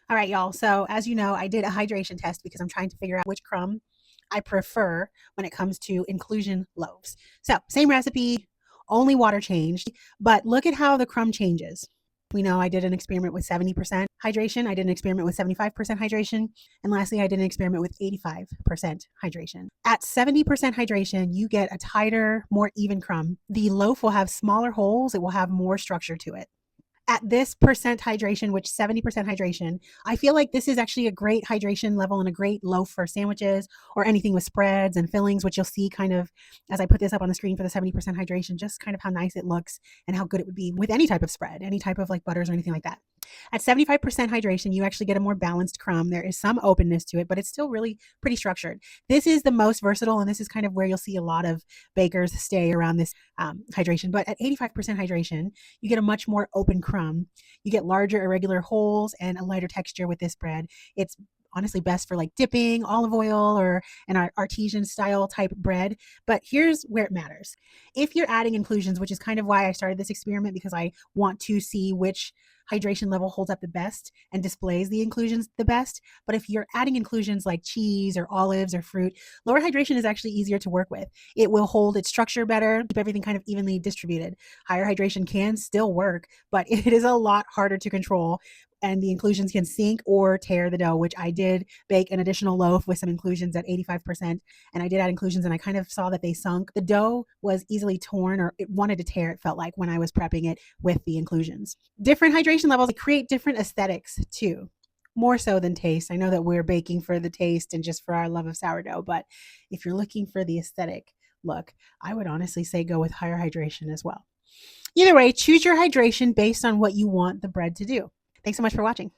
All right, y'all. So as you know, I did a hydration test because I'm trying to figure out which crumb I prefer when it comes to inclusion loaves. So same recipe, only water changed, but look at how the crumb changes. We know I did an experiment with 70% hydration. I did an experiment with 75% hydration. And lastly, I did an experiment with 85% hydration. At 70% hydration, you get a tighter, more even crumb. The loaf will have smaller holes. It will have more structure to it at this percent hydration, which 70% hydration, I feel like this is actually a great hydration level and a great loaf for sandwiches or anything with spreads and fillings, which you'll see kind of as I put this up on the screen for the 70% hydration, just kind of how nice it looks and how good it would be with any type of spread, any type of like butters or anything like that. At 75% hydration, you actually get a more balanced crumb. There is some openness to it, but it's still really pretty structured. This is the most versatile, and this is kind of where you'll see a lot of bakers stay around this hydration. But at 85% hydration, you get a much more open crumb. You get larger irregular holes and a lighter texture with this bread. It's honestly best for like dipping olive oil or an artesian style type bread. But here's where it matters. If you're adding inclusions, which is kind of why I started this experiment, because I want to see which hydration level holds up the best and displays the inclusions the best. But if you're adding inclusions like cheese or olives or fruit, lower hydration is actually easier to work with. It will hold its structure better, keep everything kind of evenly distributed. Higher hydration can still work, but it is a lot harder to control, and the inclusions can sink or tear the dough, which I did bake an additional loaf with some inclusions at 85%. And I did add inclusions and I kind of saw that they sunk. The dough was easily torn, or it wanted to tear, it felt like, when I was prepping it with the inclusions. Different hydration levels create different aesthetics too, more so than taste. I know that we're baking for the taste and just for our love of sourdough, but if you're looking for the aesthetic look, I would honestly say go with higher hydration as well. Either way, choose your hydration based on what you want the bread to do. Thanks so much for watching.